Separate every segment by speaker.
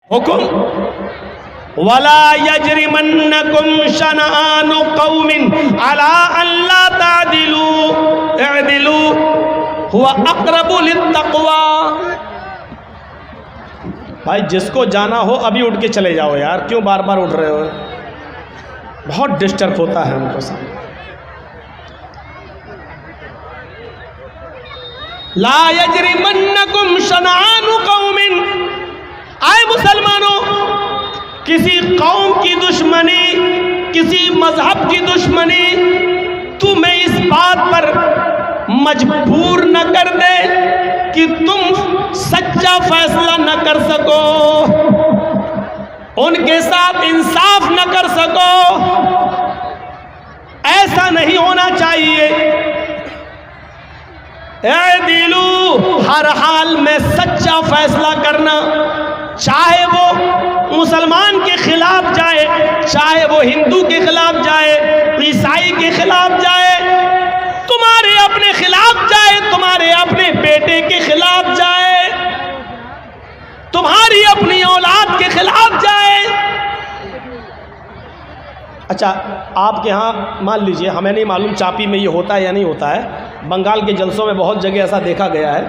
Speaker 1: हुकुम वला यजरिमन्नकुम शनआनु कौमिन अला अल्ला तादिलू इअदिलू हुवा अक़रबु लित्तक़वा। भाई जिसको जाना हो अभी उठ के चले जाओ यार, क्यों बार बार उठ रहे हो? बहुत डिस्टर्ब होता है हमको सब। ला यजरिमन्नकुम शनआनु कौमिन, आए मुसलमानों, किसी कौम की दुश्मनी, किसी मजहब की दुश्मनी तुम्हें इस बात पर मजबूर न कर दे कि तुम सच्चा फैसला न कर सको, उनके साथ इंसाफ न कर सको। ऐसा नहीं होना चाहिए। ऐ दिलू, हर हाल में सच्चा फैसला करना, चाहे वो मुसलमान के खिलाफ जाए, चाहे वो हिंदू के खिलाफ जाए, ईसाई के खिलाफ जाए, तुम्हारे अपने खिलाफ जाए, तुम्हारे अपने बेटे के खिलाफ जाए, तुम्हारी अपनी औलाद के खिलाफ जाए। अच्छा, आपके यहाँ मान लीजिए, हमें नहीं मालूम चापी में ये होता है या नहीं होता है, बंगाल के जलसों में बहुत जगह ऐसा देखा गया है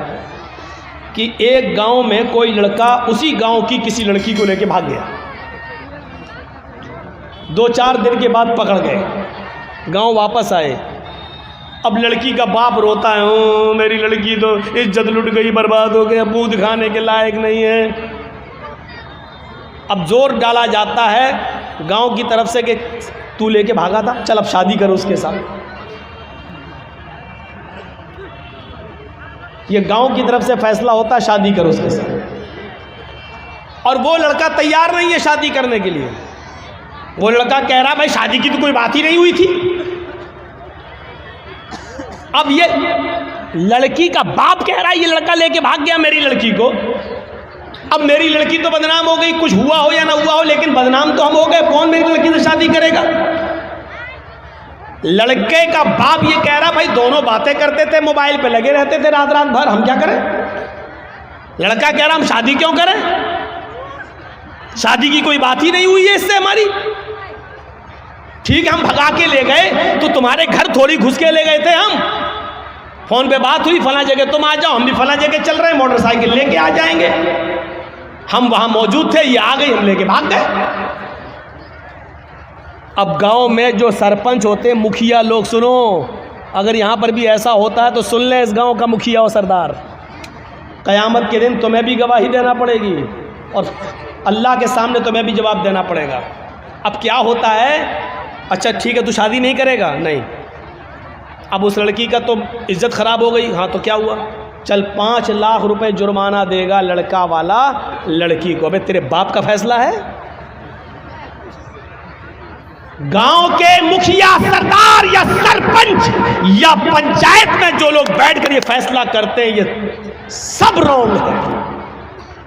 Speaker 1: कि एक गांव में कोई लड़का उसी गांव की किसी लड़की को लेके भाग गया। 2-4 दिन के बाद पकड़ गए, गांव वापस आए। अब लड़की का बाप रोता है, ओ मेरी लड़की तो इज्जत लुट गई, बर्बाद हो गई, अब दूध खाने के लायक नहीं है। अब जोर डाला जाता है गांव की तरफ से कि तू लेके भागा था, चल अब शादी करो उसके साथ। ये गांव की तरफ से फैसला होता है, शादी करो उसके साथ। और वो लड़का तैयार नहीं है शादी करने के लिए। वो लड़का कह रहा भाई शादी की तो कोई बात ही नहीं हुई थी। अब ये लड़की का बाप कह रहा है ये लड़का लेके भाग गया मेरी लड़की को। अब मेरी लड़की तो बदनाम हो गई, कुछ हुआ हो या ना हुआ हो, लेकिन बदनाम तो हम हो गए। कौन मेरी लड़की से शादी करेगा? लड़के का बाप ये कह रहा भाई दोनों बातें करते थे, मोबाइल पे लगे रहते थे रात रात भर, हम क्या करें? लड़का कह रहा हम शादी क्यों करें, शादी की कोई बात ही नहीं हुई है इससे हमारी। ठीक है, हम भगा के ले गए तो तुम्हारे घर थोड़ी घुस के ले गए थे हम। फोन पे बात हुई, फला जगह तुम आ जाओ, हम भी फला जगह चल रहे हैं, मोटरसाइकिल लेके आ जाएंगे। हम वहां मौजूद थे, ये आ गई, हम लेके भाग गए। अब गांव में जो सरपंच होते, मुखिया लोग, सुनो, अगर यहाँ पर भी ऐसा होता है तो सुन ले इस गांव का मुखिया और सरदार, क़यामत के दिन तुम्हें भी गवाही देना पड़ेगी और अल्लाह के सामने तुम्हें भी जवाब देना पड़ेगा। अब क्या होता है, अच्छा ठीक है तू शादी नहीं करेगा, नहीं, अब उस लड़की का तो इज्जत ख़राब हो गई, हाँ तो क्या हुआ, चल 5 लाख रुपए जुर्माना देगा लड़का वाला लड़की को। अबे तेरे बाप का फैसला है? गांव के मुखिया, सरदार या सरपंच या पंचायत में जो लोग बैठकर ये फैसला करते हैं, ये सब रॉन्ग है,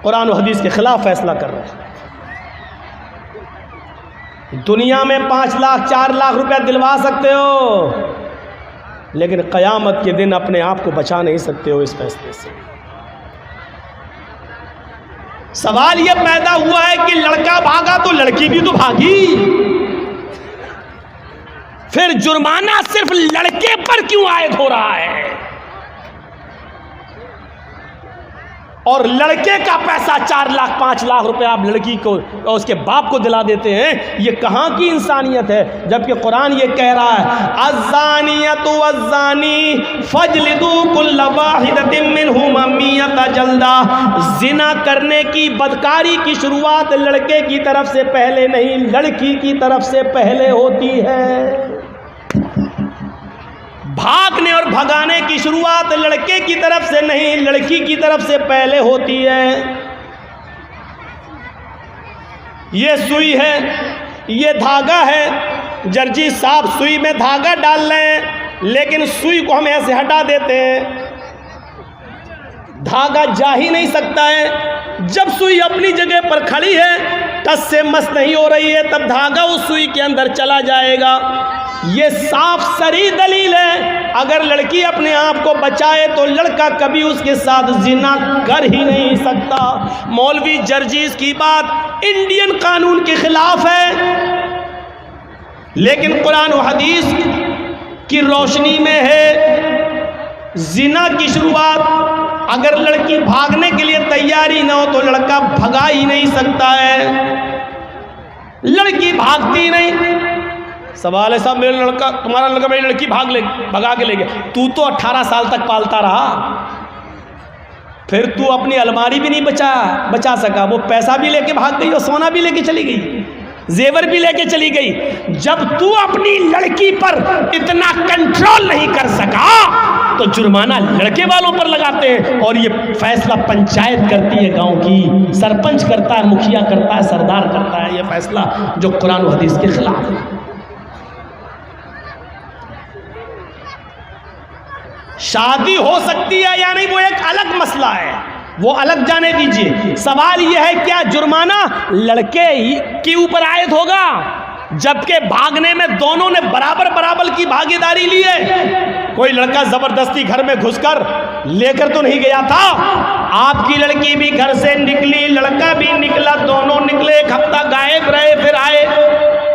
Speaker 1: कुरान और हदीस के खिलाफ फैसला कर रहे हैं। दुनिया में 5 लाख 4 लाख रुपया दिलवा सकते हो, लेकिन क़यामत के दिन अपने आप को बचा नहीं सकते हो इस फैसले से। सवाल यह पैदा हुआ है कि लड़का भागा तो लड़की भी तो भागी, फिर जुर्माना सिर्फ लड़के पर क्यों आयद हो रहा है? और लड़के का पैसा 4 लाख 5 लाख रुपए आप लड़की को और उसके बाप को दिला देते हैं, ये कहाँ की इंसानियत है? जबकि कुरान ये कह रहा है अज़्ज़ानियतु वज़्ज़ानी फ़ज्लिदू कुल्ल वाहिदतिन मिनहुमा मियता जल्दा। जिना करने की, बदकारी की शुरुआत लड़के की तरफ से पहले नहीं, लड़की की तरफ से पहले होती है। भागने और भगाने की शुरुआत लड़के की तरफ से नहीं, लड़की की तरफ से पहले होती है। ये सुई है, ये धागा है, दर्जी साहब सुई में धागा डाल रहे हैं, लेकिन सुई को हम ऐसे हटा देते हैं, धागा जा ही नहीं सकता है। जब सुई अपनी जगह पर खड़ी है टस से मस नहीं हो रही है तब धागा उस सुई के अंदर चला जाएगा। ये साफ सरी दलील है, अगर लड़की अपने आप को बचाए तो लड़का कभी उसके साथ जिना कर ही नहीं सकता। मौलवी जर्जीस की बात इंडियन कानून के खिलाफ है, लेकिन कुरान और हदीस की रोशनी में है। जिना की शुरुआत अगर लड़की भागने के लिए तैयारी ना हो तो लड़का भगा ही नहीं सकता है। लड़की भागती नहीं, सवाल है साहब मेरा लड़का, तुम्हारा लड़का मेरी लड़की भगा के ले गया, तू तो 18 साल तक पालता रहा, फिर तू अपनी अलमारी भी नहीं बचा सका, वो पैसा भी लेके भाग गई और सोना भी लेके चली गई, जेवर भी लेके चली गई। जब तू अपनी लड़की पर इतना कंट्रोल नहीं कर सका तो जुर्माना लड़के वालों पर लगाते हैं, और ये फैसला पंचायत करती है, गांव की सरपंच करता है, मुखिया करता है, सरदार करता है, ये फैसला जो कुरान और हदीस के खिलाफ है। शादी हो सकती है या नहीं वो एक अलग मसला है, वो अलग जाने दीजिए। सवाल यह है क्या जुर्माना लड़के के ऊपर आयद होगा, जबकि भागने में दोनों ने बराबर बराबर की भागीदारी ली है। कोई लड़का जबरदस्ती घर में घुसकर लेकर तो नहीं गया था, आपकी लड़की भी घर से निकली, लड़का भी निकला, दोनों निकले, एक हफ्ता गायब रहे फिर आए,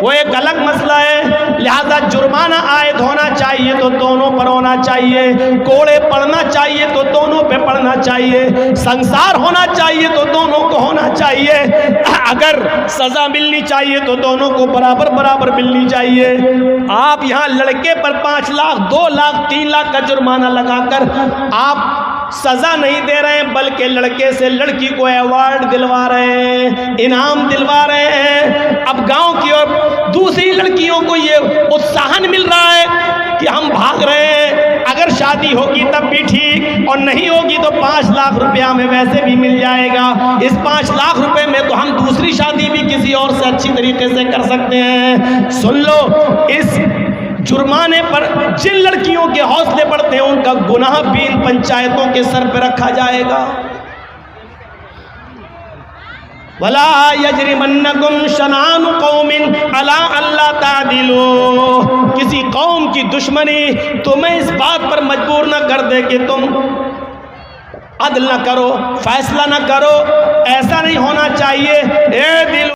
Speaker 1: वो एक अलग मसला है। लिहाजा जुर्माना आयद होना चाहिए तो दोनों पर होना चाहिए, कोड़े पड़ना चाहिए तो दोनों पे पड़ना चाहिए, संसार होना चाहिए तो दोनों को होना चाहिए, अगर सजा मिलनी चाहिए तो दोनों को बराबर बराबर मिलनी चाहिए। आप यहाँ लड़के पर 5 लाख 2 लाख 3 लाख का जुर्माना लगाकर आप सजा नहीं दे रहे हैं, बल्कि लड़के से लड़की को अवार्ड दिलवा रहे हैं, इनाम दिलवा रहे हैं। अब गांव की और दूसरी लड़कियों को ये उत्साहन मिल रहा है कि हम भाग रहे हैं, अगर शादी होगी तब भी ठीक, और नहीं होगी तो 5 लाख रुपया हमें वैसे भी मिल जाएगा। इस 5 लाख रुपए में तो हम दूसरी शादी भी किसी और से अच्छी तरीके से कर सकते हैं। सुन लो, इस जुर्माने पर जिन लड़कियों के हौसले बढ़ते हैं उनका गुनाह भी इन पंचायतों के सर पर रखा जाएगा। वला यजरिमन्नकुम शनानु कौमिन अला अल्ला तादिलू, किसी कौम की दुश्मनी तुम्हें इस बात पर मजबूर न कर दे कि तुम अदल न करो, फैसला न करो, ऐसा नहीं होना चाहिए। ए दिल